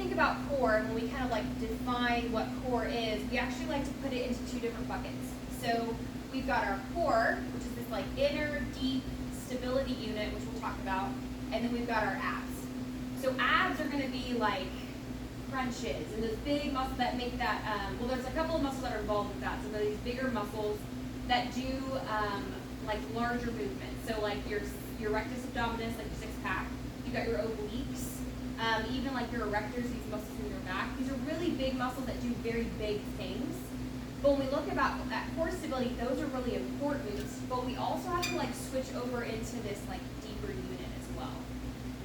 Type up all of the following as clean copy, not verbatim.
think about core, and when we kind of like define what core is, we actually like to put it into two different buckets. So we've got our core, which is this like inner deep stability unit, which we'll talk about, and then we've got our abs. So abs are going to be like crunches and those big muscles that make that, well, there's a couple of muscles that are involved with that. So there are these bigger muscles that do like larger movements. So like your rectus abdominis, like your six pack, you've got your obliques, even like your erectors, these muscles in your back. These are really big muscles that do very big things. But when we look about that core stability, those are really important, but we also have to like switch over into this like deeper unit as well.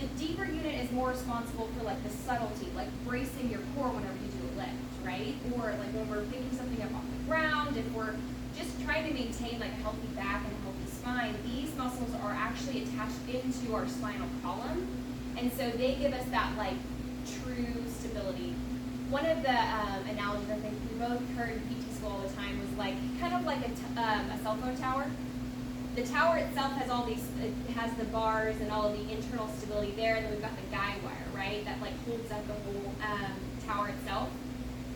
The deeper unit is more responsible for like the subtlety, like bracing your core whenever you do a lift, right? Or like when we're picking something up off the ground, if we're just trying to maintain like a healthy back and a healthy spine, these muscles are actually attached into our spinal column. And so they give us that like true stability. One of the analogies I think we both heard in PT school all the time was like kind of like a cell phone tower. The tower itself has all these, it has the bars and all of the internal stability there, and then we've got the guy wire, right, that like holds up the whole tower itself.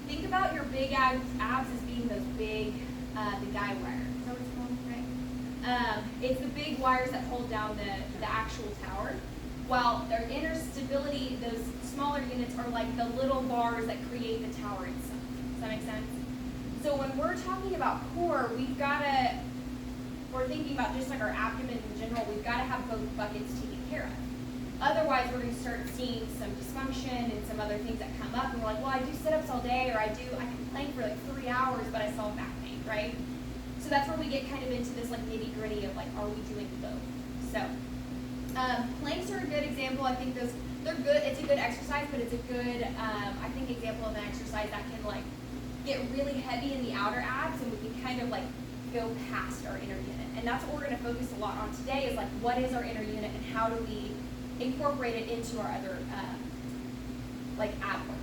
Think about your big abs as being those big, the guy wire. Is that what it's called, right? It's the big wires that hold down the actual tower. While their inner stability, those smaller units are like the little bars that create the tower itself. Does that make sense? So when we're talking about core, we're thinking about just like our abdomen in general, we've got to have both buckets taken care of. Otherwise, we're going to start seeing some dysfunction and some other things that come up, and we're like, well, I do sit-ups all day, or I can plank for like 3 hours, but I still have back pain, right? So that's where we get kind of into this like nitty-gritty of like, are we doing both? So planks are a good example. I think they're good. It's a good exercise, but it's a good, I think, example of an exercise that can like get really heavy in the outer abs, and we can kind of like go past our inner unit. And that's what we're going to focus a lot on today is like, what is our inner unit and how do we incorporate it into our other like ab work.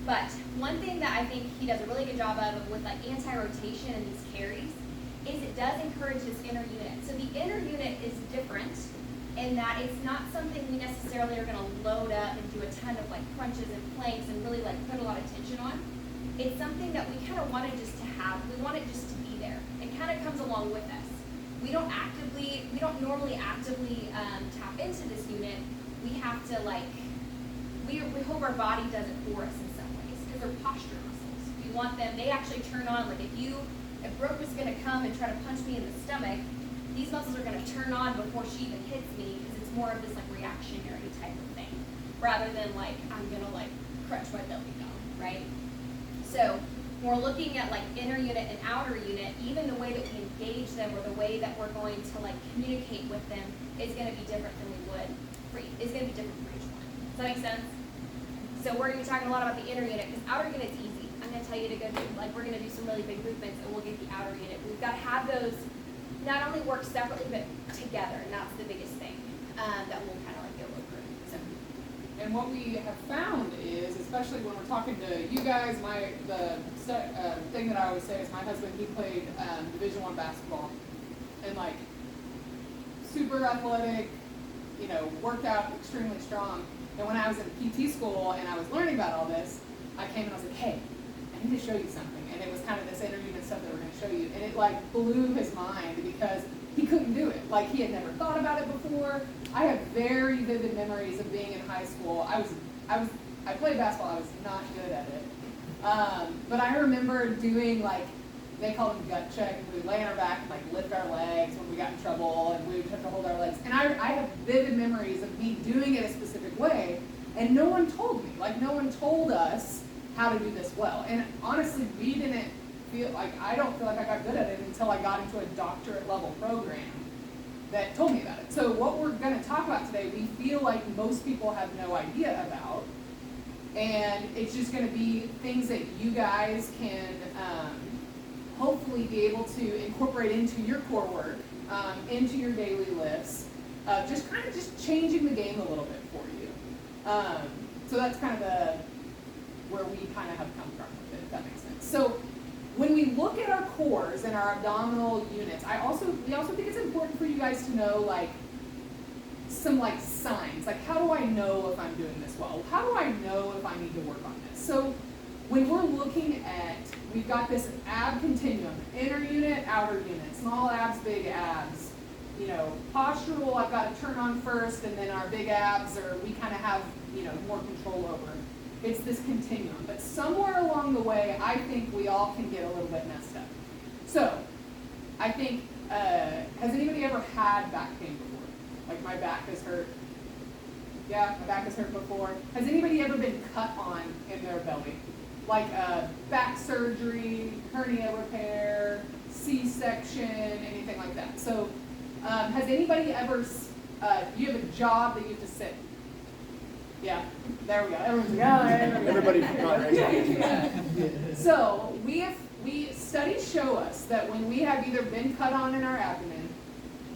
But one thing that I think he does a really good job of with like anti-rotation and these carries is it does encourage this inner unit. So the inner unit is different in that it's not something we necessarily are going to load up and do a ton of like crunches and planks and really like put a lot of tension on. It's something that we kind of wanted just to have. We want it just to be there. It kind of comes along with us. We don't normally actively tap into this unit. We have to like, we hope our body does it for us in some ways because they're posture muscles. We want them, they actually turn on, like if Brooke was going to come and try to punch me in the stomach, these muscles are going to turn on before she even hits me because it's more of this like reactionary type of thing rather than like, I'm going to like crunch my belly down, right? So when we're looking at like inner unit and outer unit, even the way that we engage them or the way that we're going to like communicate with them is going to be different than we would for each one. Does that make sense? So we're going to be talking a lot about the inner unit because outer unit's easy. I'm going to tell you to go do, like we're going to do some really big movements and we'll get the outer unit. We've got to have those not only work separately but together, and that's the biggest thing that we'll kind of like go over. So. And what we have found is, especially when we're talking to you guys, the thing that I always say is my husband, he played Division I basketball and like super athletic, worked out extremely strong. And when I was in PT school and I was learning about all this, I came and I was like, hey, I need to show you something. And it was kind of this inner unit stuff that we're going to show you. And it like blew his mind because he couldn't do it. Like he had never thought about it before. I have very vivid memories of being in high school. I played basketball. I was not good at it. But I remember doing like, they call them gut check. We would lay on our back and like lift our legs when we got in trouble, and we would have to hold our legs. And I have vivid memories of me doing it a specific way, and no one told me. Like no one told us how to do this well. And honestly, we didn't feel like, I don't feel like I got good at it until I got into a doctorate level program that told me about it. So what we're going to talk about today, we feel like most people have no idea about, and it's just going to be things that you guys can hopefully be able to incorporate into your core work, into your daily lifts, just kind of just changing the game a little bit for you. So that's kind of where we kind of have come from with it, if that makes sense. So when we look at our cores and our abdominal units, we also think it's important for you guys to know, like, some like signs, like how do I know if I'm doing this well? How do I know if I need to work on this? So when we're looking at, we've got this ab continuum, inner unit, outer unit, small abs, big abs. You know, postural, I've got to turn on first, and then our big abs we kind of have, you know, more control over. It's this continuum. But somewhere along the way, I think we all can get a little bit messed up. So, I think, has anybody ever had back pain before? Like my back has hurt. Yeah, my back has hurt before. Has anybody ever been cut on in their belly? Like back surgery, hernia repair, C-section, anything like that. So, has anybody ever, do you have a job that you have to sit? Yeah, there we go. Everyone's like, yeah, Everybody forgot, right? yeah. So, studies show us that when we have either been cut on in our abdomen,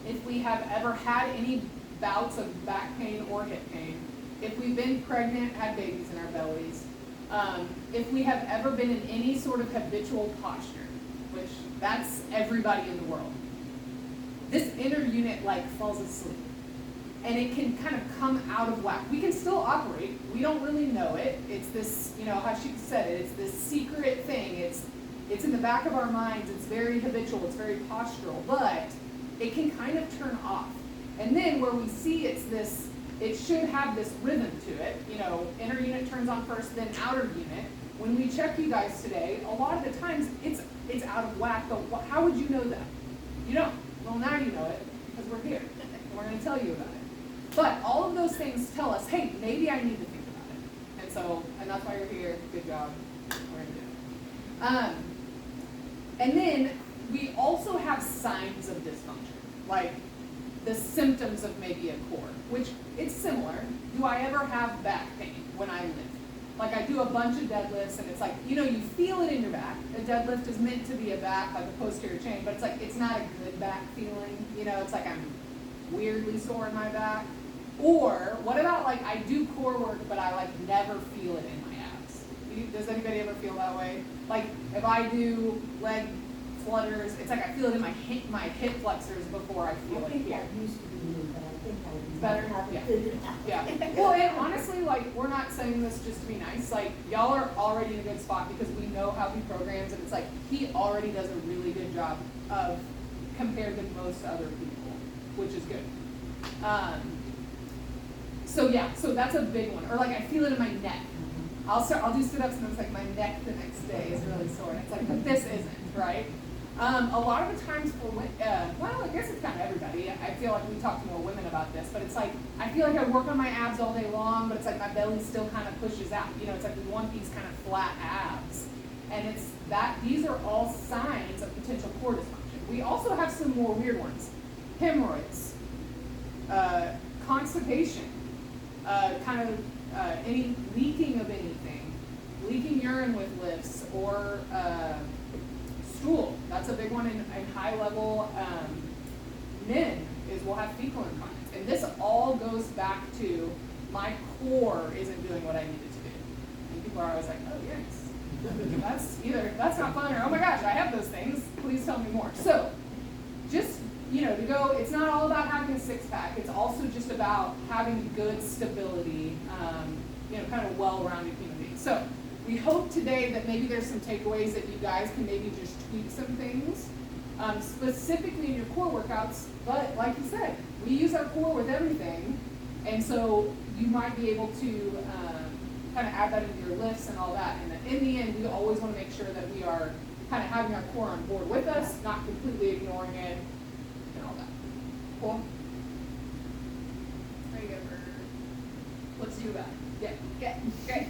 if we have ever had any bouts of back pain or hip pain, if we've been pregnant, had babies in our bellies, if we have ever been in any sort of habitual posture, which that's everybody in the world, this inner unit like falls asleep. And it can kind of come out of whack. We can still operate. We don't really know it. It's this, you know, how she said it, it's this secret thing. It's in the back of our minds. It's very habitual. It's very postural. But it can kind of turn off. And then where we see it's this, it should have this rhythm to it. You know, inner unit turns on first, then outer unit. When we check you guys today, a lot of the times it's out of whack. But how would you know that? You don't. Well, now you know it because we're here. And we're going to tell you about it. But all of those things tell us, hey, maybe I need to think about it. And that's why you're here. Good job. We're going to do it. And then we also have signs of dysfunction, like the symptoms of maybe a core, which it's similar. Do I ever have back pain when I lift? Like I do a bunch of deadlifts and it's like, you know, you feel it in your back. A deadlift is meant to be a back, like a posterior chain, but it's like, it's not a good back feeling. You know, it's like I'm weirdly sore in my back. Or what about like I do core work, but I like never feel it in my abs? Does anybody ever feel that way? Like if I do leg flutters, it's like I feel it in my hip flexors before I feel it here. I used to be me, but I think I Better? haven't figured it out. Yeah. Well, and honestly, like we're not saying this just to be nice. Like y'all are already in a good spot because we know how he programs, and it's like he already does a really good job of compared to most other people, which is good. So yeah, so that's a big one. Or like I feel it in my neck. I'll do sit-ups and it's like my neck the next day is really sore. And it's like, but this isn't, right? A lot of the times for well, I guess it's kind of everybody. I feel like we talk to more women about this, but it's like I feel like I work on my abs all day long, but it's like my belly still kind of pushes out. You know, it's like we want these kind of flat abs, and it's that these are all signs of potential core dysfunction. We also have some more weird ones: hemorrhoids, constipation, any leaking of anything, leaking urine with lifts, or stool. That's a big one in high level. Men will have fecal incontinence. And this all goes back to my core isn't doing what I need it to do. And people are always like, oh yes. That's not fun, or oh my gosh, I have those things. Please tell me more. So just, to go, it's not all about having a six-pack. It's also just about having good stability, kind of well-rounded human being. So we hope today that maybe there's some takeaways that you guys can maybe just tweak some things, specifically in your core workouts. But like you said, we use our core with everything, and so you might be able to kind of add that into your lifts and all that. And in the end, we always want to make sure that we are kind of having our core on board with us, not completely ignoring it, and all that. Cool? Are you good for what to do about it? Yeah. Good, great.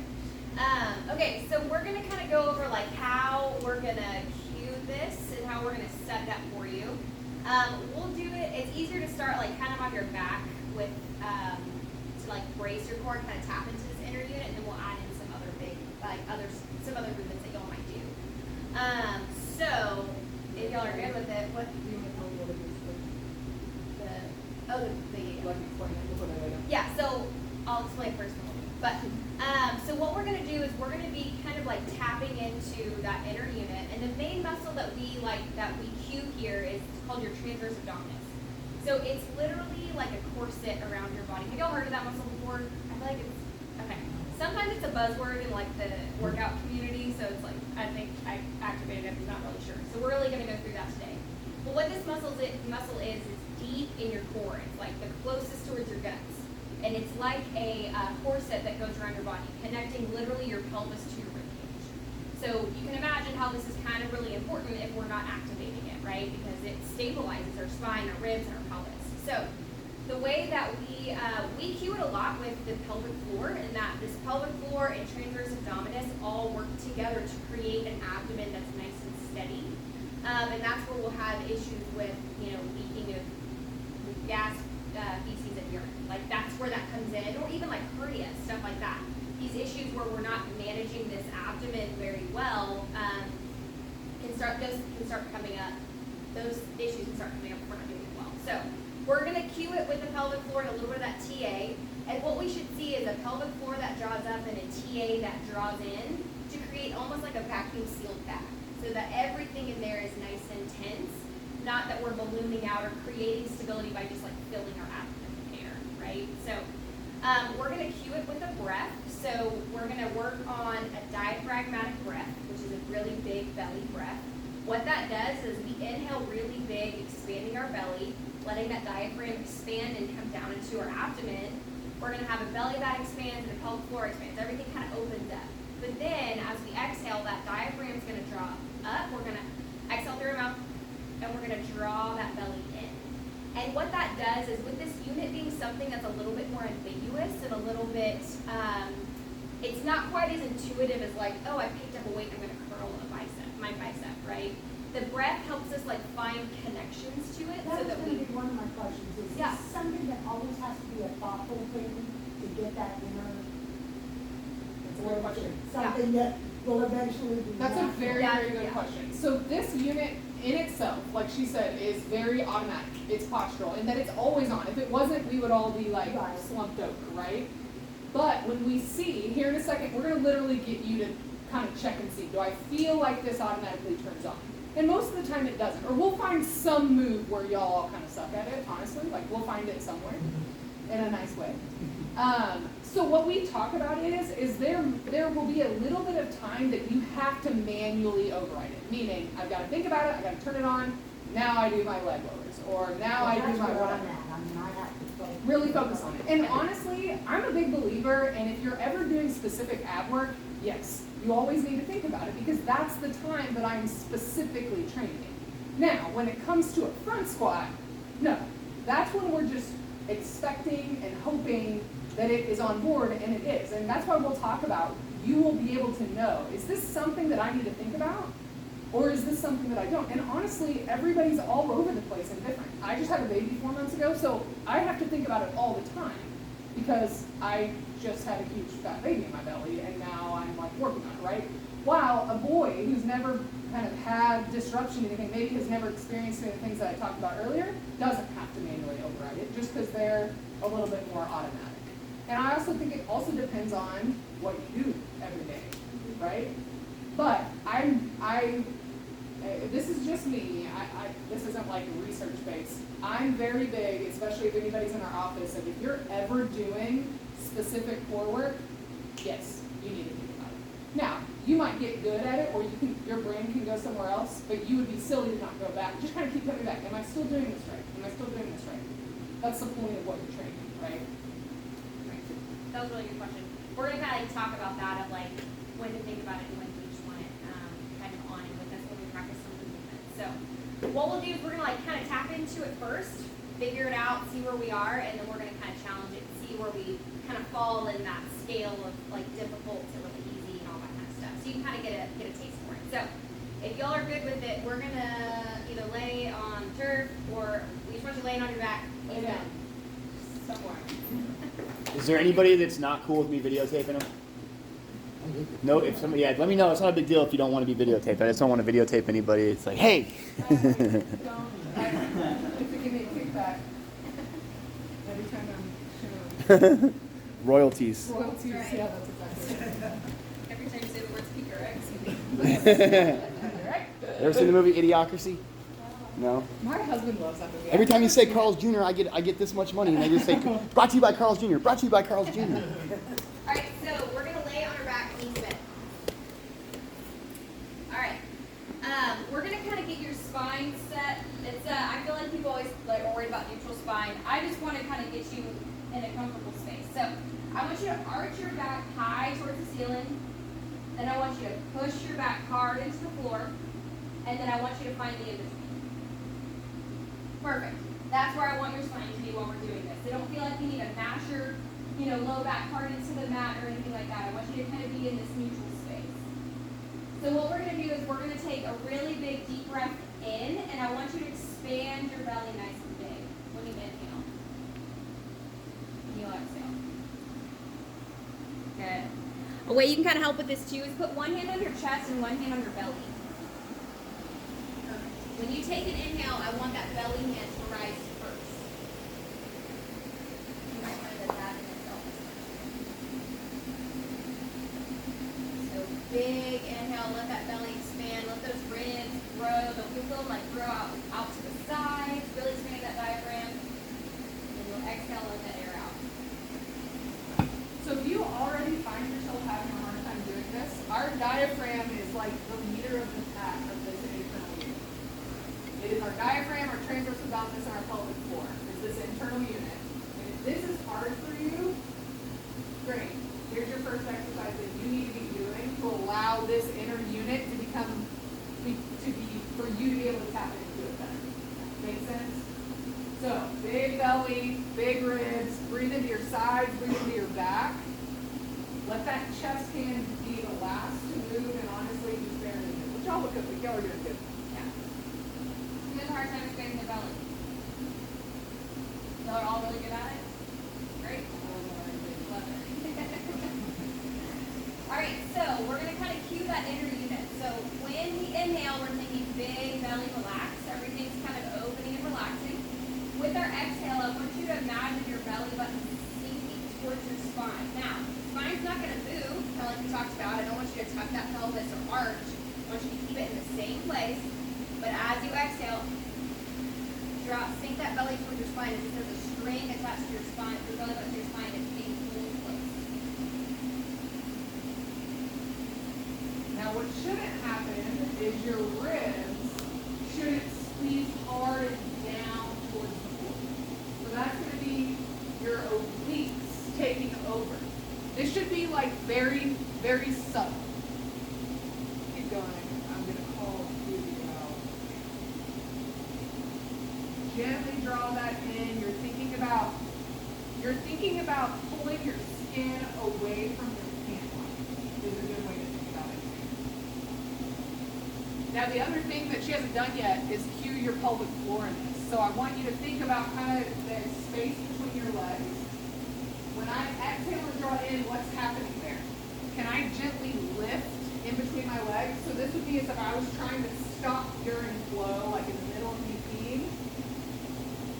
Okay, so we're gonna kind of go over like how we're gonna cue this and how we're gonna set it up for you. We'll do it. It's easier to start like kind of on your back with to like brace your core and kind of tap into this inner unit, and then we'll add in some other some other movements that y'all might do. So if y'all are good with it, what do you want to tell me what it is? Yeah. So I'll explain first. But, so what we're going to do is we're going to be kind of like tapping into that inner unit, and the main muscle that we cue here is called your transverse abdominis. So it's literally like a corset around your body. Have y'all heard of that muscle before? I feel like it's, okay. Sometimes it's a buzzword in like the workout community, so it's like, I think I activated it, I'm not really sure. So we're really gonna go through that today. But what this muscle is deep in your core. It's like the closest towards your guts. And it's like a corset that goes around your body, connecting literally your pelvis to your ribcage. So you can imagine how this is kind of really important if we're not activating it, right? Because it stabilizes our spine, our ribs, and our pelvis. So the way that we cue it a lot with the pelvic floor, and that this pelvic floor and transverse abdominis all work together to create an abdomen that's nice and steady. And that's where we'll have issues with, leaking of gas, feces, and urine. Like that's where that comes in, or even like hernia, stuff like that. These issues where we're not managing this abdomen very well those can start coming up. Those issues can start coming up if we're not doing it well. So we're going to cue it with the pelvic floor and a little bit of that TA. And what we should see is a pelvic floor that draws up and a TA that draws in to create almost like a vacuum sealed bag, so that everything in there is nice and tense. Not that we're ballooning out or creating stability by just like filling our abdomen with air, right? So we're going to cue it with a breath. So we're going to work on a diaphragmatic breath, which is a really big belly breath. What that does is we inhale really big, expanding our belly, letting that diaphragm expand and come down into our abdomen. We're going to have a belly that expands and a pelvic floor expands. Everything kind of opens up. But then as we exhale, that diaphragm is going to draw up. We're going to exhale through our mouth, and we're going to draw that belly in. And what that does is, with this unit being something that's a little bit more ambiguous and a little bit, it's not quite as intuitive as like, oh, I picked up a weight, I'm going to curl my bicep, right? The breath helps us like find connections to it. That so was that going to be one of my questions. Is Yeah. this something that always has to be a thoughtful thing to get that inner? That's a good question. Something that will eventually be. That's a natural. very, very good question. So this unit in itself, like she said, is very automatic. It's postural, and that it's always on. If it wasn't, we would all be like Right. slumped over, right? But when we see, here in a second, we're going to literally get you to kind of check and see, do I feel like this automatically turns on? And most of the time it doesn't. Or we'll find some move where y'all all kind of suck at it, honestly. Like we'll find it somewhere in a nice way. So what we talk about is there will be a little bit of time that you have to manually override it. Meaning, I've got to think about it, I've got to turn it on, now I do my leg lowers, or now I do That's my where whatever. I'm at. I mean, I have to Really focus on it. And honestly, I'm a big believer, and if you're ever doing specific ab work, yes, you always need to think about it, because that's the time that I'm specifically training. Now, when it comes to a front squat, no. That's when we're just expecting and hoping that it is on board, and it is. And that's why we'll talk about, you will be able to know, is this something that I need to think about? Or is this something that I don't? And honestly, everybody's all over the place and different. I just had a baby 4 months ago, so I have to think about it all the time, because I just had a huge fat baby in my belly, and now I'm like working on it, right? While a boy who's never kind of had disruption, anything, maybe has never experienced any of the things that I talked about earlier, doesn't have to manually override it, just because they're a little bit more automatic. And I also think it also depends on what you do every day, right? But this is just me. This isn't like research based. I'm very big, especially if anybody's in our office, and if you're ever doing specific core work, yes, you need to think about it. Now, you might get good at it, or your brain can go somewhere else, but you would be silly to not go back. Just kind of keep coming back. Am I still doing this right? Am I still doing this right? That's the point of what you're training, right? That was a really good question. We're going to kind of like talk about that, of like when to think about it and when we just want it kind of on and with us when we practice some of the movements. So what we'll do is we're going to like kind of tap into it first, figure it out, see where we are, and then we're going to kind of challenge it, see where we kind of fall in that scale of like difficult to really easy and all that kind of stuff. So you can kind of get a taste for it. So if y'all are good with it, we're going to either lay on turf, or we just want you laying on your back. Lay down. Somewhere. Is there anybody that's not cool with me videotaping them? No, if somebody, yeah, let me know. It's not a big deal if you don't want to be videotaped. I just don't want to videotape anybody. It's like, hey. If you give me a kickback every time I'm showing Royalties. royalties, Right. yeah, that's exactly right. Every time you say the word speaker, right? Ever seen the movie Idiocracy? No. My husband loves that movie. Every time you say Carl's Jr., I get this much money, and they just say, brought to you by Carl's Jr., brought to you by Carl's Jr. Alright, so we're gonna lay on our back, knees bent. Alright. We're gonna kind of get your spine set. It's I feel like people always like are worried about neutral spine. I just want to kind of get you in a comfortable space. So I want you to arch your back high towards the ceiling. Then I want you to push your back hard into the floor. And then I want you to find the in-between. Perfect. That's where I want your spine to be while we're doing this. So don't feel like you need to mash your, low back hard into the mat or anything like that. I want you to kind of be in this neutral space. So what we're going to do is we're going to take a really big deep breath in, and I want you to expand your belly nice and big when you inhale. And you'll exhale. Good. A way you can kind of help with this too is put one hand on your chest and one hand on your belly. When you take an inhale, I want that belly hand to rise first. You might find that in itself is much. So big inhale, let that belly expand, let those ribs grow. Don't feel them like grow out to the sides. Really expand that diaphragm. And you'll exhale, let that air out. So if you already find yourself having a hard time doing this, our diaphragm is like the leader of the pack of this internal unit. It is our diaphragm, our transverse abdominis, and our pelvic floor. It's this internal unit. And if this is hard for you, great. Here's your first exercise that you need to be doing to allow this inner unit to for you to be able to tap into it better. Make sense? So, big belly, big ribs, breathe into your sides, breathe into your back. Let that chest hand be the last to move, and honestly, just barely move. Which y'all look good, y'all are doing good. Yeah. Who has a hard time expanding the belly? Y'all are all really good at it? Great. Love it. Alright, so we're going to kind of cue that inner unit. So when we inhale, we're thinking big belly relax. Everything's kind of opening and relaxing. With our exhale, I want you to imagine your belly button sinking towards your spine. Now, spine's not going to move, kind of like we talked about. I don't want you to tuck that pelvis or arch. I want you to keep it in the same place. But as you exhale, sink that belly towards your spine. As if there's a string attached to your spine, your belly button to your spine is being pulled in place. Now what shouldn't happen is your ribs shouldn't squeeze hard down towards the floor. So that's going to be your obliques taking over. This should be like very, very subtle. Keep going. I'm going to call you out. Gently draw that in. You're thinking about pulling your skin away from your pant line. Is a good way to think about it. Now the other thing that she hasn't done yet is cue your pelvic floor in this. So I want you to think about kind of the space between your legs. When I exhale and draw in, what's happening there? Can I gently lift in between my legs? So this would be as if I was trying to stop urine flow, like in the middle of me peeing.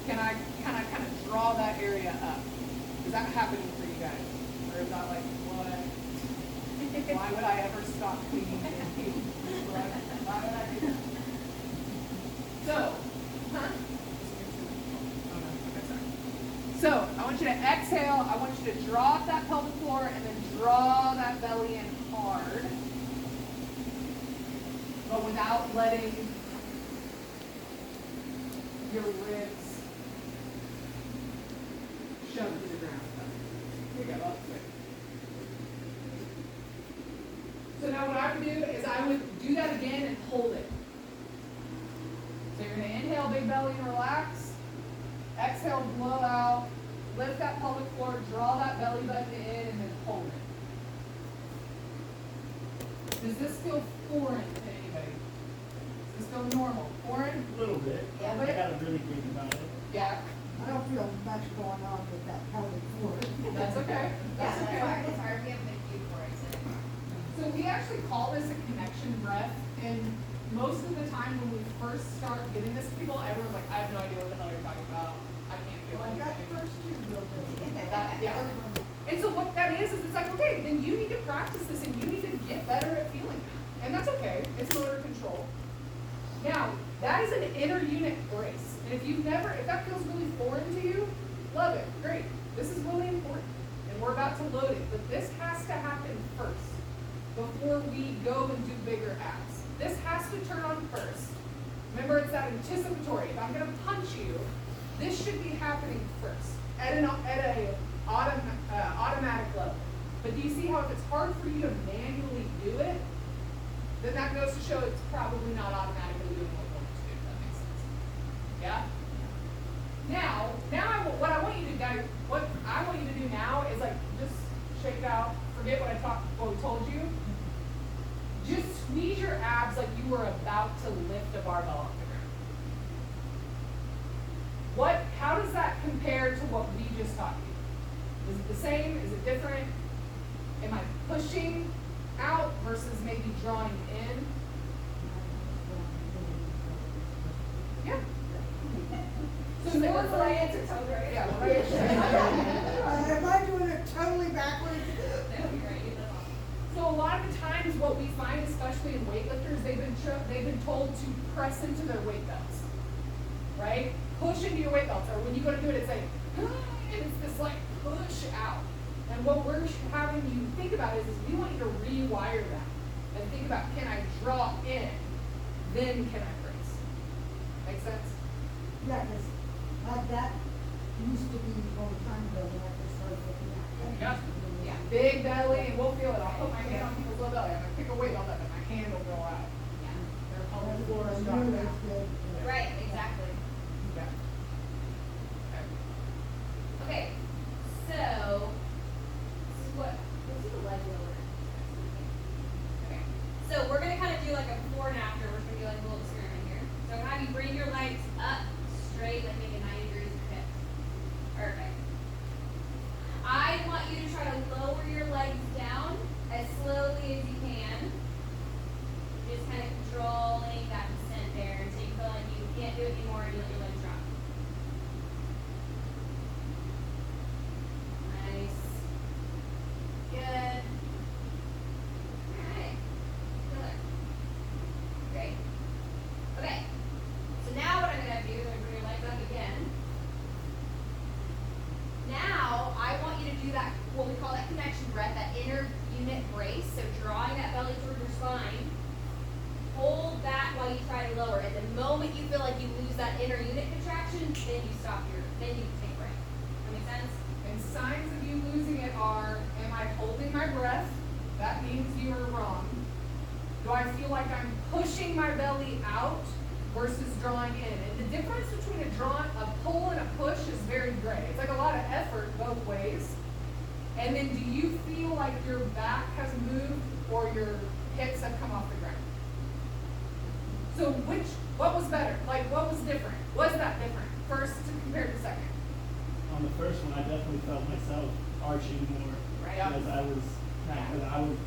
Can I kind of draw that area up? Is that happening for you guys? Or is that like, what? Why would I ever stop peeing and peeing? Why would I do that? So, So, I want you to exhale, I want you to draw up that pelvic floor and then draw that belly in hard. But without letting your ribs shove to the ground. Here we go, up quick. So now what I would do is I would do that again and hold it. So you're going to inhale, big belly and relax. Exhale, blow out. Lift that pelvic floor, draw that belly button in, and then hold it. Does this feel foreign to anybody? Does this feel normal? Foreign? A little bit. Yeah. I gotta really think about it. Yeah. I don't feel much going on with that pelvic floor. That's okay. That's Yeah, okay. it's hard. We haven't been cued for it today. So we actually call this a connection breath, and most of the time when we first start giving this to people, everyone's like, I have no idea what the hell you're talking about. I can't feel Well, I got anything. first two real good. Yeah. And so what that is it's like, okay, then you need to practice this and you need to get better at feeling that. And that's okay. It's motor control. Now, That is an inner unit brace. And if that feels really foreign to you, love it, great. This is really important. And we're about to load it. But this has to happen first before we go and do bigger abs. This has to turn on first. Remember, it's that anticipatory. If I'm going to punch you, this should be happening first at a automatic level. But do you see how if it's hard for you to manually do it, then that goes to show it's probably not automatically doing what you want it to do, if that makes sense. Yeah? Now, what I want you to do now is like just shake out, forget what we told you. Just squeeze your abs like you were about to lift a barbell off the ground. How does that compare to what we just taught you? Is it the same? Is it different? Am I pushing out versus maybe drawing in? Yeah. So normally, yeah, Am I doing it totally backwards? So a lot of the times what we find, especially in weightlifters, they've been told to press into their weight belts, right? Push into your weight belts, or when you go to do it, it's like, and it's this like push out. And what we're having you think about is we want you to rewire that and think about, can I draw in, then can I brace? Make sense? Yeah, because like that used to be all the time ago when I first started looking at it. Yeah, big belly, and we'll feel it. I'll put my hand on people's low belly. I'm gonna pick a weight on that, but my hand will go out. They're on the floor and drop it out. Right, exactly. Yeah. Okay, so this is let's do the leg roller. Okay, so we're gonna kind of do like a before and after. We're gonna do like a little experiment here. So have you bring your legs up straight, like maybe 90 degrees of your hips. Perfect. I want you to try to lower your legs down as slowly as you can. Just kind of controlling that descent there until you feel like you can't do it anymore and you let your legs drop. Nice. Good. Alright. Good. Great. Okay. So now what I'm going to do is bring your legs up again. Now, I want you to do that, what we call that connection breath, that inner unit brace. So drawing that belly toward your spine. Hold that while you try to lower. At the moment you feel like you lose that inner unit contraction, then you then you take a break. That make sense? And signs of you losing it are, am I holding my breath? That means you are wrong. Do I feel like I'm pushing my belly out versus drawing in? And the difference between a pull and a push is very gray. It's like a lot of effort both ways. And then do you feel like your back has moved or your hips have come off the ground? So what was better? Like what was different? Was that different? First compared to second? On the first one, I definitely felt myself arching more. Right. Because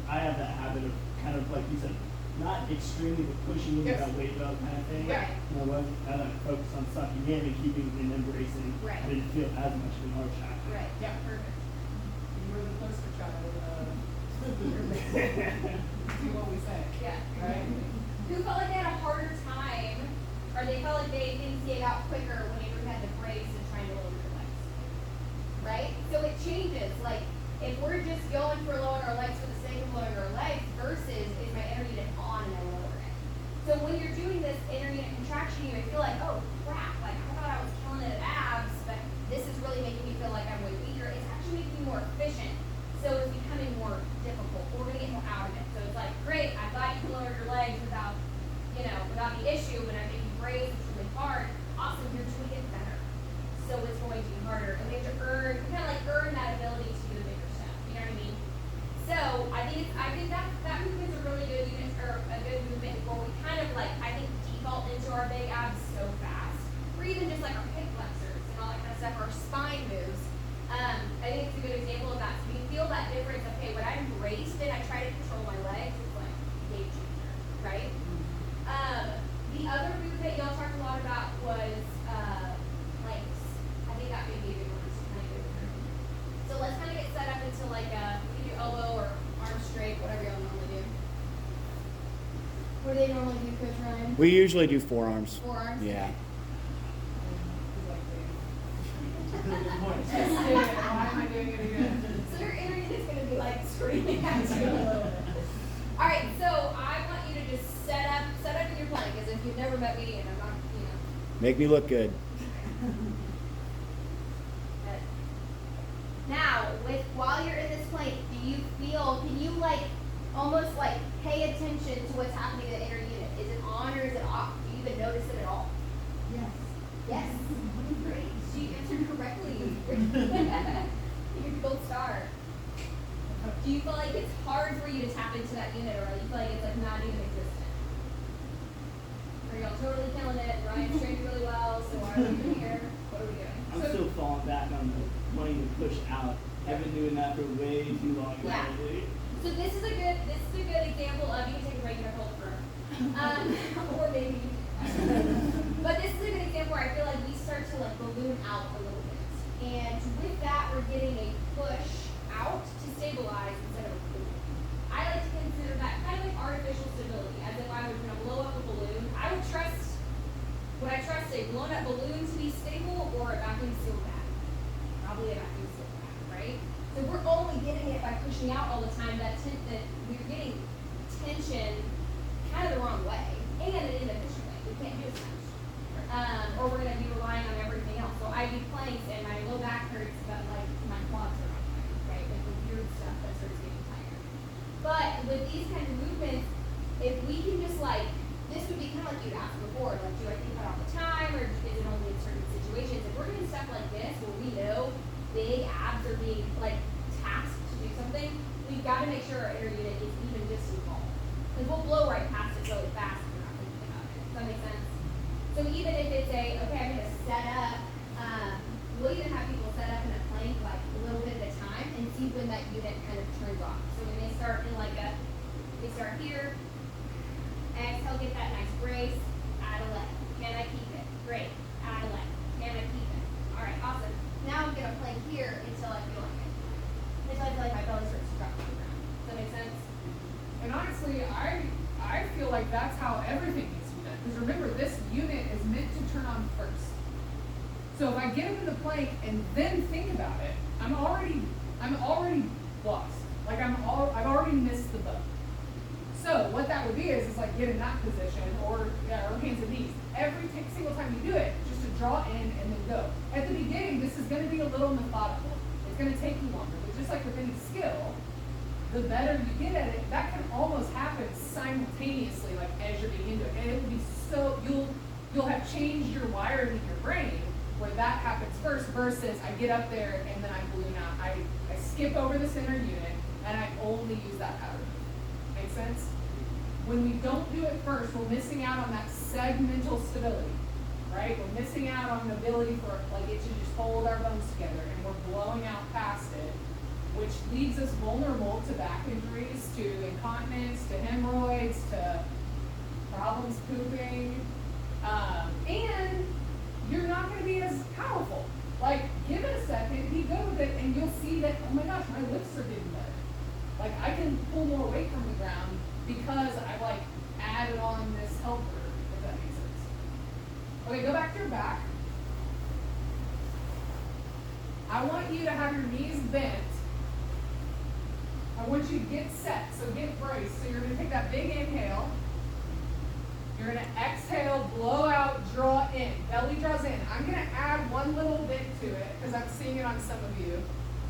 I have that habit of kind of like you said, not extremely but pushing into Yes. that weight belt kind of thing. Yeah. You know, I like focus on sucking in and keeping and embracing. Right. I didn't feel as much of an arch after. Right. Yeah, perfect. You were the poster child. Do what we say. Yeah. Right? Who felt like they had a harder time, or they felt like things get out quicker whenever you had the brace and trying to lower your legs? Right? So it changes. Like, if we're just going for lowering our legs for the sake of lowering our legs versus is my inner unit on and I lower it. So when you're doing this inner unit contraction, you may feel like, oh crap, like I thought I was killing it at abs, but this is really making me feel like I'm way weaker. It's actually making me more efficient. So it's becoming more difficult. We're going to get more out of it. So it's like, great, I thought you could lower your legs without the issue, but I think you brace, it's really hard. Awesome, you're doing it better. So it's going to be harder. And we have to earn that ability to do the bigger stuff. You know what I mean? So I think that movement's a really good unit, or a good movement where we kind of like, I think, default into our big abs so fast. Or even just like our hip flexors and all that kind of stuff, our spine moves. I think it's a good example of that. So you can feel that difference. Okay, when I'm braced and I try to control my legs, it's like game changer, right? The other movement y'all talked a lot about was planks. I think that may be a good one to kind of go through. So let's kind of get set up into like we can do elbow or arm straight, whatever y'all normally do. What do they normally do, Coach Ryan? We usually do forearms. Forearms? Yeah. Good point. Just did it. Why am I doing it again? So your inner unit's gonna be like screaming at you a little bit. All right, so I want you to just set up in your plank as if you've never met me, and I'm not, Make me look good. Good. Now, while you're in this plank, can you like almost like pay attention to what's happening in the inner unit? Is it on or is it off? Do you even notice it at all? Yes. Yes. Great. She answered correctly. You're a gold star. Do you feel like it's hard for you to tap into that unit, or do you feel like it's like not even existent? Are y'all totally killing it? Ryan's trained really well, so why are we doing here? What are we doing? I'm still falling back on the wanting to push out. I've been doing that for way too long. Yeah. Lately. So this is a good example of, you can take a break and hold it for or maybe you but this is a good example where I feel like we start to like balloon out a little bit. And with that, we're getting a push out to stabilize instead of a balloon. I like to consider that kind of like artificial stability, as if I was going to blow up a balloon. Would I trust a blown up balloon to be stable or a vacuum sealed bag? Probably a vacuum sealed bag, right? So we're only getting it by pushing out all the time, that we're getting tension kind of the wrong way and an inefficient way. We can't do as much. Or we're going to be relying on everything else. So I do planks and my low back hurts, but like my quads are not tired, right? Like the weird stuff that starts getting tired. But with these kinds of movements, if we can just like, this would be kind of like you'd asked before, like do I think about it all the time or is it only in certain situations? If we're doing stuff like this where we know big abs are being like tasked to do something, we've got to make sure our inner unit is even just involved. Because we'll blow right past it really fast if we're not thinking about it. Does that make sense? So even if it's okay, I'm going to set up, we'll even have people set up in a plank like a little bit at a time and see when that unit kind of turns off. So when they start in like they start here, exhale, get that nice brace, add a leg. Can I keep it? Great. Add a leg. Can I keep it? All right, awesome. Now I'm going to plank here until I feel like it. Until I feel like my belly starts to drop to the ground. Does that make sense? And honestly, I feel like that's how everything needs to be done. Because remember, this unit is meant to turn on first. So if I get into the plank and then think about it, I'm already lost. Like I've already missed the boat. So what that would be is like get in that position or hands and knees. Every single time you do it, just to draw in and then go. At the beginning, this is going to be a little methodical. It's going to take you longer. But just like with any skill, the better you get at it, that can almost happen simultaneously, like as you're getting into it. And it will be so, you'll have changed your wiring in your brain where that happens first versus I get up there and then I balloon out. I skip over this inner unit and I only use that power. Make sense? When we don't do it first, we're missing out on that segmental stability, right? We're missing out on the ability for like it to just hold our bones together, and we're blowing out past it, which leaves us vulnerable to back injuries, to incontinence, to hemorrhoids, to problems pooping, and you're not going to be as powerful. Like, give it a second, be good with it, and you'll see that, oh my gosh, my lifts are getting better. Like, I can pull more weight from the ground because I like added on this helper, if that makes sense. Okay, go back to your back. I want you to have your knees bent. I want you to get set, so get braced. So you're going to take that big inhale. You're going to exhale, blow out, draw in. Belly draws in. I'm going to add one little bit to it because I'm seeing it on some of you.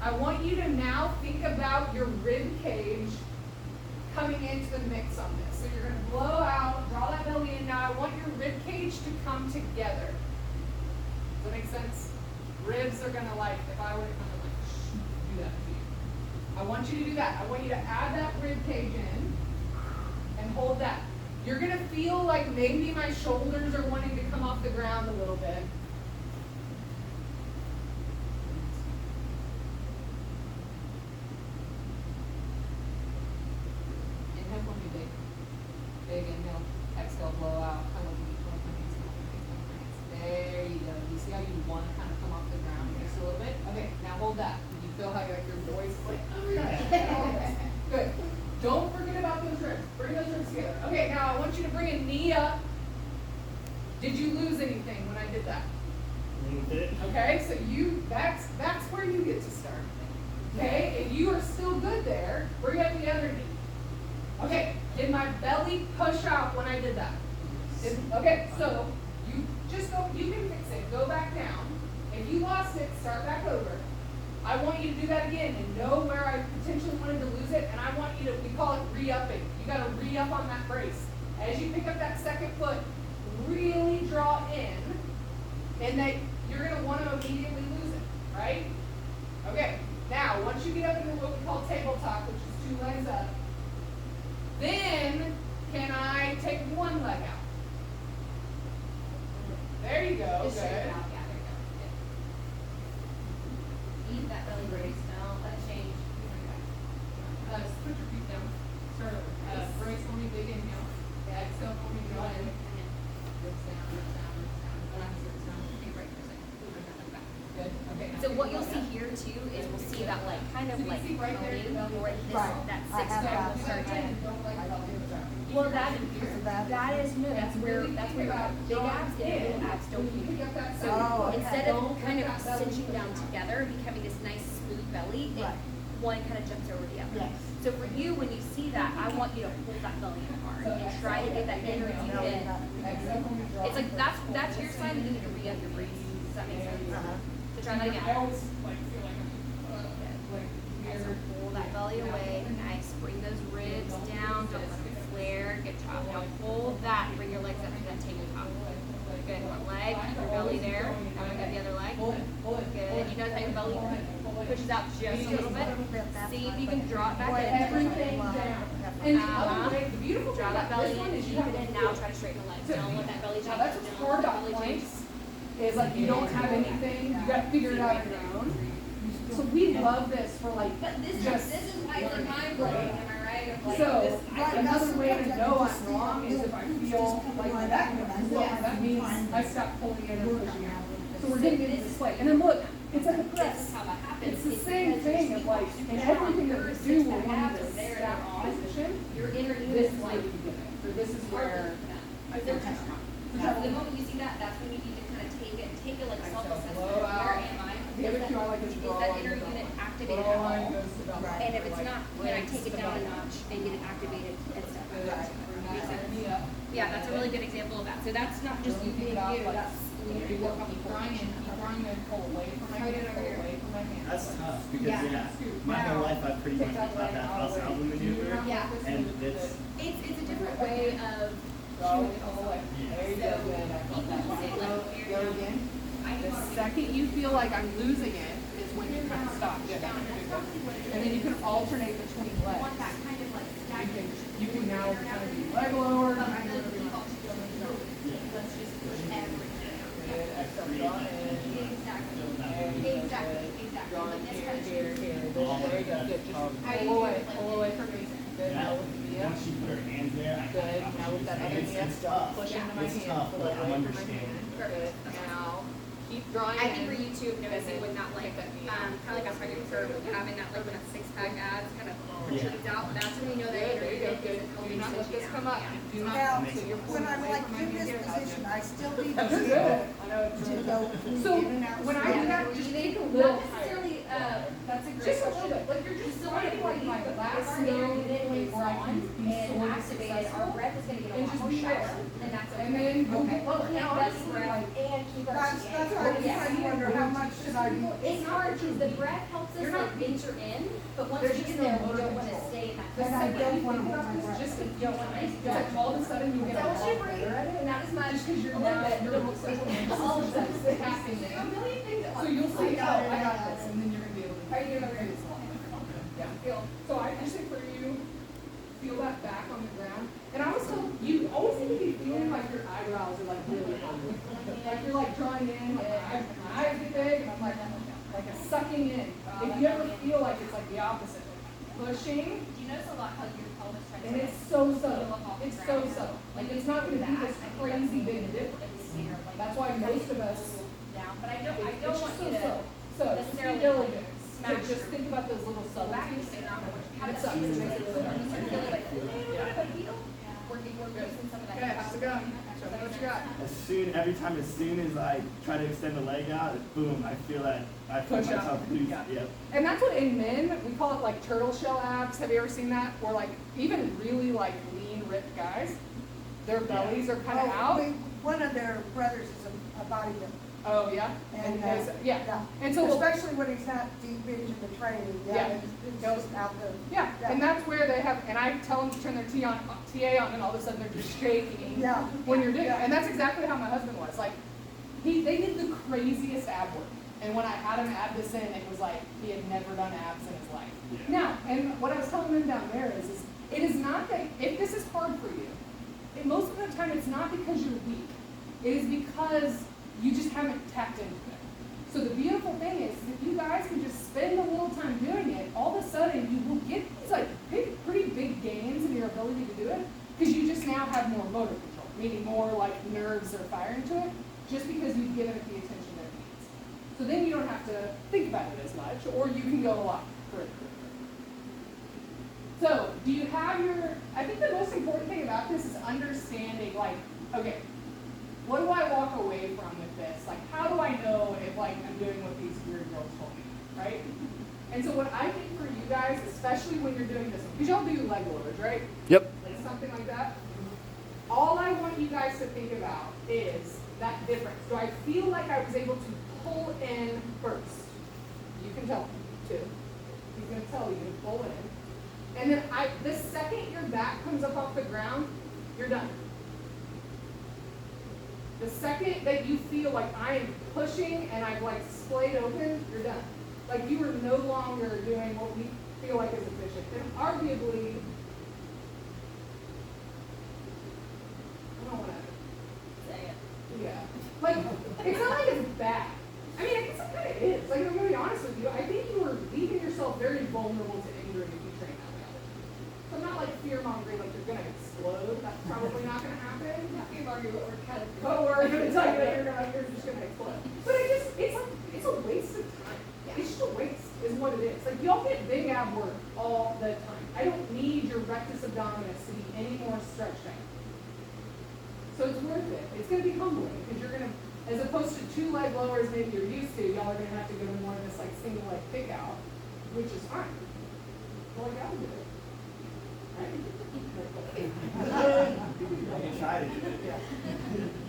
I want you to now think about your rib cage coming into the mix on this. So you're going to blow out, draw that belly in. Now I want your rib cage to come together. Does that make sense? Ribs are going to like, if I were to kind of like do that to you. I want you to do that. I want you to add that rib cage in and hold that. You're going to feel like maybe my shoulders are wanting to come off the ground a little bit. Inhale for me, big. Big inhale. Exhale, blow out. Kind of like my hands, There you go. You see how you want to kind of come off the ground just a little bit? Okay, now hold that. You feel how like your voice is like, oh my gosh. Good. Don't forget about those ribs. Bring those ribs together. Okay, now I want you to bring a knee up. Did you lose anything when I did that? Okay, so that's where you get to start. Okay, if you are still good there, bring up the other knee. Okay, did my belly push out when I did that? Okay, so you just go, you can fix it, go back down. If you lost it, start back over. I want you to do that again and know where I potentially wanted to lose it, and I want you to, we call it re-upping. You gotta re-up on that brace. As you pick up that second foot, really draw in, and that you're gonna wanna immediately lose it, right? Okay, now, once you get up into what we call tabletop, which is 2 legs up, then can I take one leg out? There you go, Just straighten good. out. Yeah, there you go. Good. Eat that belly brace. No, let it change. Just put your feet down. Start over. Brace for me, big inhale. Exhale for me, draw in. Ribs down, ribs down, ribs down. Relax, ribs down. Okay, right for a second. Like that. Good, okay. now So take what it you'll see down. here too is we'll see that like kind of So you like see right there, coating belly or button? this Right. that I six have pack that. Do that again, and don't let your belly down. Well, that that that is no. That's where Really that's think where about big drawing abs and in. little abs don't When you meet. pick up that So second foot, instead don't of kind of let that belly cinching push down out. together, becoming this nice smooth belly, Right. one kind of jumps over the other. Yes. So for you, when you see that, I want you to hold that belly in hard and try to get that inner deep in. Exhale for me, draw It's like in. that's your sign that you need to re-up your brace. Does that make sense? Uh-huh. So try that I again. always like feel like I'm like So weird. pull that belly away. Nice. Bring those ribs down. Don't let them flare. Good job. Now hold that. Bring your legs up to that tabletop. Good. One leg. Keep your belly there. Now we got the other leg. Pull it, pull it. Good. You notice how your belly pushes out just a little bit. See if you can draw it back in. Everything down. And the other way, the beautiful thing Draw that about belly this one in. is you Keep have it in. Now try to straighten the legs. Don't let that belly Now change. that's what's hard about planks, is like you don't have anything, you gotta figure it out on your own. So we love this for like just. is why it's in my brain. Am I right? So, another way to know I'm wrong is if I feel like that, that means I stop pulling in and pushing out. So we're getting into this play. And then look, it's like a This press. is how that happens. It's the same thing of like, in everything that we do, we're wanting to stack position. Your inner This unit is is where like. you get it. So this is where. They're too strong. The moment you see that, that's when you need to kind of take it like self-assessment. Blow out. Where am I? The other two I like is Is draw that line, inner draw unit line. activated Draw at line all? goes to the Right. And if it's like not, can I legs take it to down a the notch and get it activated and stuff? Right. Makes sense? knee up. Yeah, that's a really good example of that. So that's not just you being you, that's Keep you working drawing in, keep drawing in, pull away from my hand, pull away from my hand. That's tough because Yeah. my whole life I've pretty much been taught that house album maneuver, Yeah. and it's It's a different way of Draw it all the way. There you go, So, good. I felt that. you can say, like, Go again. I The can second you feel like I'm losing it is when you kind of stop. And then you can alternate between legs. want that kind of like stagnant. You can now kind of do leg lower. But I know the default to doing it. Let's just push everything. Good, exhale, draw in. Exactly. There you go, Exactly. good. Exactly. Draw But in this here, kind of here, here. There you go, good. Just How you pull do away, it, like, pull away from me. Good, yeah. now with the knee up. Once she put her hands there, I Good, now with that other knee up, it's tough. push into my It's hand. tough, pull but away I'm from my understanding. hand. Good, now keep drawing I in. think for you too, noticing when that like, kind of like I started for having that like when that six pack abs kind of protrudes out, that's when we know that Good, inner there you go, unit good. isn't Do helping not let cinch you this down. come up. Yeah. Do not, Now, so you're when pulling I'm away like from my in this hand. position, I still need That's to good. I know it's to really go good. So in and out. when I do Yeah. that, just take a Not little necessarily, that's a great just a question. little bit, like you're just trying to like my last Our inner note unit when where I can be and sort of activated, our successful. breath is gonna get a And lot just more be there. shallow, and that's okay. And then go get lower. And Now belly honestly, breath like and keep our That's CA. what I was Yes. trying to wonder, how much should I be? It's hard because the breath helps us You're not- like venture in, but once There's you just get there, no we motor don't want to control. stay in that. The And I second don't you wanna think hold about my this, breath. just a few Don't want to. times, it's like all of a sudden you get a Don't lot shivery, better at it. not as much. Just because you're a little not, bit. you're almost All of them. tapping in. A million things at So once. you'll see, I oh, know. I got this, and then you're gonna be able to. Are you gonna do this a lot better. Yeah. So I just think for you, feel that back on the ground. And I always tell you, always need to be feeling like your eyebrows are like really high. Like you're like drawing in, like my eyes get big, and I'm like a sucking in. If you ever feel like it's like the opposite, like pushing, Do you notice a lot how your pelvis tries and to it's so subtle. It's so subtle. Like it's not gonna be this crazy big difference. That's why most of us, down, but I don't it's want just you so to. subtle. So just be necessarily diligent. So smash just your- think about those little Back subtleties. and say not much. How It does sucks. it It makes it really hard. Where we're using some of that. Okay, how's it going? Show me what you got. Every time as soon as I try to extend the leg out, boom, I feel Push up. myself loose. Yeah. Yep. And that's what in men, we call it like turtle shell abs. Have you ever seen that? Or like even really like lean, ripped guys, their bellies are kind of out. One of their brothers is a bodybuilder. Oh, yeah? And, yeah. And so especially when he's not deep into the training, Yeah. it's just out there. yeah, and that's where they have, and I tell them to turn their TA on, and all of a sudden they're just shaking Yeah. when you're doing it. And that's exactly how my husband was. Like, they did the craziest ab work. And when I had him add this in, it was like he had never done abs in his life. Yeah. Now, and what I was telling them down there is it is not that, if this is hard for you, most of the time it's not because you're weak. It is because you just haven't tapped into it. So the beautiful thing is, if you guys can just spend a little time doing it, all of a sudden you will get these like pretty big gains in your ability to do it, because you just now have more motor control, meaning more like nerves are firing to it, just because you've given it the attention that it needs. So then you don't have to think about it as much, or you can go a lot further. So, do you have I think the most important thing about this is understanding, like, okay, what do I walk away from with this? Like, how do I know if, like, I'm doing what these weird girls told me, right? And so what I think for you guys, especially when you're doing this, because y'all do leg lowers, right? Yep. Like something like that. All I want you guys to think about is that difference. Do I feel like I was able to pull in first? You can tell him, too. He's going to tell you to pull in. And then the second your back comes up off the ground, you're done. The second that you feel like I am pushing and I've like splayed open, you're done. Like you are no longer doing what we feel like is efficient. And arguably, I don't want to Say it. yeah. Like, it's not like it's bad. I mean, I guess it kind of is. Like, I'm going to be honest with you. I think you are leaving yourself very vulnerable to injury if you train that way. So I'm not like fear-mongering, like you're going to explode. That's probably not going to happen. Not fear-mongering, but we're kind of. But we're going to tell you that you're just going to explode. But it's a waste of time. Yeah. It's just a waste, is what it is. Like, y'all get big ab work all the time. I don't need your rectus abdominis to be any more stretched out. So it's worth it. It's going to be humbling because you're going to, as opposed to 2 leg lowers maybe you're used to, y'all are going to have to go to more of this like single leg kick out, which is fine. Well, like I'll do it. Right? I can try to do it. Yeah.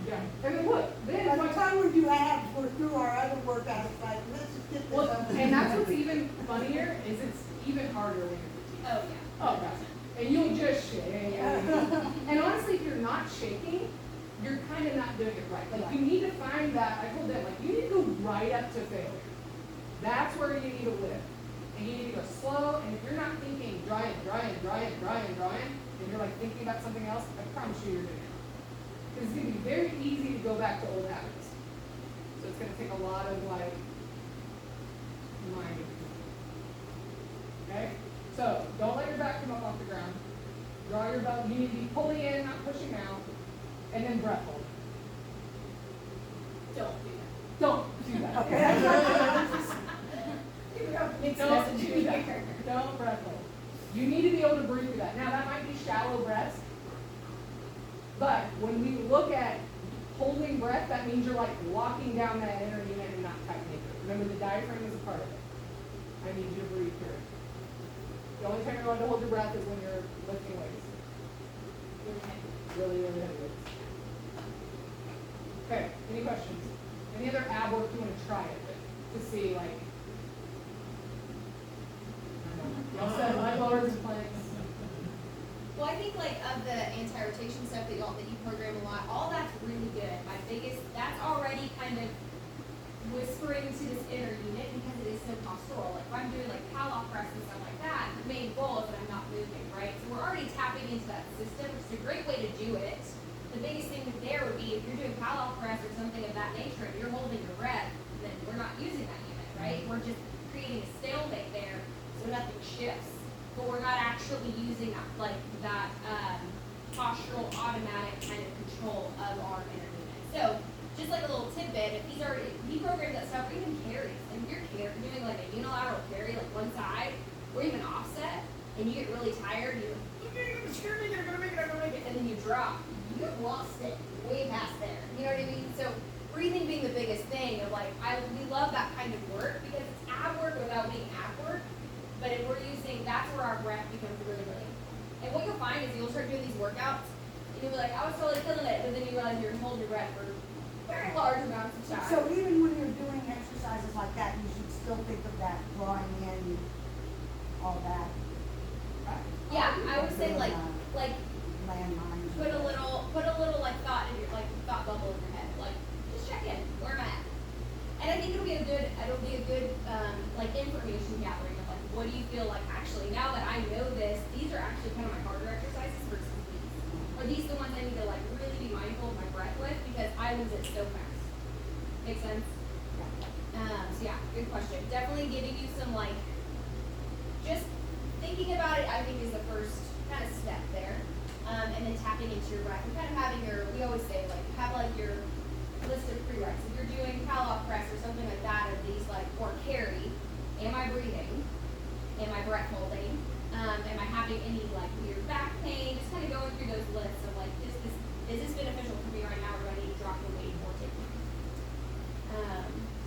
Yeah. And then look, then By the time we do abs, we're through our other workouts, like, let's just get this well, over. and that's what's even funnier is it's even harder when you're fatigued. Oh, yeah. Oh, gosh. And you'll just shake. And honestly, if you're not shaking, you're kind of not doing it right. Like, you need to find that, I told them, like, you need to go right up to failure. That's where you need to live. And you need to go slow, and if you're not thinking dry and you're like thinking about something else, I promise you you're doing it. Because it's going to be very easy to go back to old habits. So it's going to take a lot of, like, mind. Okay? So, don't let your back come up off the ground. Draw your belly. You need to be pulling in, not pushing out. And then breath hold. Don't do that. Don't do that. Okay. Mixed Don't message do that. here. Don't breath hold. You need to be able to breathe through that. Now, that might be shallow breaths. But when we look at holding breath, that means you're like walking down that inner unit and not tightening it. Remember, the diaphragm is a part of it. I need you to breathe through it. The only time you're allowed to hold your breath is when you're lifting weights. Really heavy weights. Okay, any questions? Any other ab work you want to try it with to see, like, y'all said leg lowers and planks. Well, I think like of the anti-rotation stuff that you program a lot, all that's really good. My biggest, that's already kind of whispering to this inner unit because it is so postural. Like if I'm doing like Pallof press and stuff like that, the main goal is that I'm not moving, right? So we're already tapping into that system, which is a great way to do it. The biggest thing there would be if you're doing Pallof press or something of that nature and you're holding your breath, then we're not using that unit, right? We're just creating a stalemate there so nothing shifts. But we're not actually using that, like that postural automatic kind of control of our inner unit. So just like a little tidbit, if he programs that stuff, or even carries, and if you're doing like a unilateral carry, like one side, or even offset, and you get really tired, you're like, I'm gonna make it, and then you drop. You've lost it way past there. You know what I mean? So breathing being the biggest thing of like, we love that kind of work because it's ab work without being ab work. But if we're using, that's where our breath becomes really, really. And what you'll find is you'll start doing these workouts, and you'll be like, I was totally killing it, but then you realize you're holding your breath for very large amounts of time. So even when you're doing exercises like that, you should still think of that drawing in, all that. Yeah, I would say like Landmines. put a little like thought in your thought bubble in your head. Like just check in, where am I at? And I think it'll be a good like information gathering of like what do you feel like actually now that I know this, these are actually kind of my harder exercises versus these. Are these the ones I need to like really be mindful of my breath with because I lose it so fast. Make sense? So yeah, good question. Definitely giving you some like just thinking about it, I think, is the first kind of step there. And then tapping into your breath and kind of having we always say, like, have like your list of prereqs. If you're doing Palloff press or something like that, of these, like, or carry, am I breathing? Am I breath holding? Am I having any, like, weird back pain? Just kind of going through those lists of, like, is this beneficial for me right now, or do I need to drop the weight or take it? So,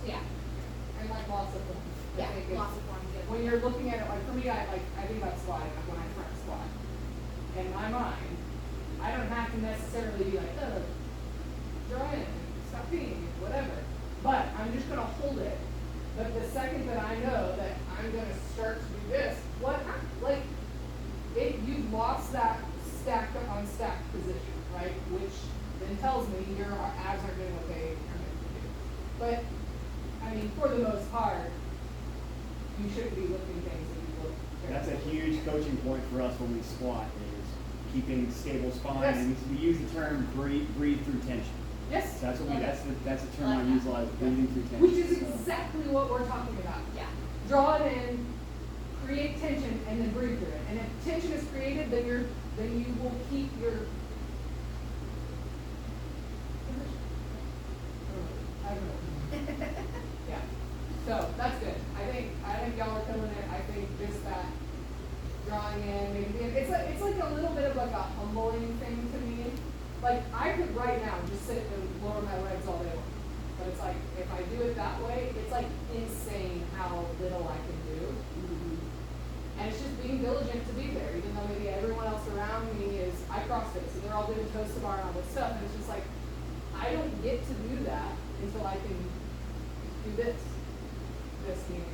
yeah. And like lots of forms. I Yeah, think it's- lots of forms. Yeah. When you're looking at it, like for me, I think about squatting, like when I front squat. In my mind, I don't have to necessarily be like, oh, draw in, stop peeing, whatever. But I'm just gonna hold it. But the second that I know that I'm gonna start to do this, you've lost that stacked on stacked position, right? Which then tells me your abs aren't doing what they are meant to do. But I mean, for the most part, you shouldn't be lifting things that you look. That's a huge coaching point for us when we squat is keeping stable spine. Yes. And we use the term breathe through tension. Yes. So that's what that's the term Like I that. utilize, breathing through tension. Which is exactly what we're talking about. Yeah. Draw it in, create tension, and then breathe through it. And if tension is created, then you will keep your. I don't know. Yeah. So that's good. I think y'all are killing it. I think just that drawing in, maybe it's like a little bit of like a humbling thing to me. Like I could right now just sit and lower my legs all day long. But it's like if I do it that way, it's like insane how little I can do. And it's just being diligent to be there, even though maybe everyone else around me is I CrossFit, so they're all doing toes to bar and all this stuff, and it's just like I don't get to do that until I can do this. This meaning.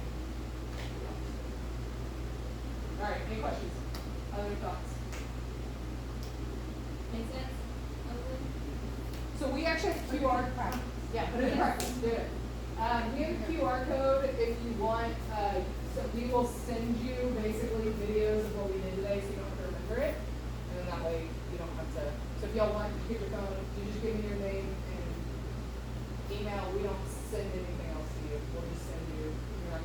All right, any questions? Other thoughts? Make sense? Hopefully. So we actually have QR code. Yeah, put it in practice. Do it. We have a QR code if you want. So we will send you basically videos of what we did today, so you don't have to remember it, and then that way you don't have to. So if y'all want to get your phone, you just give me your name and email. We don't send anything else to you. We'll just send you. You don't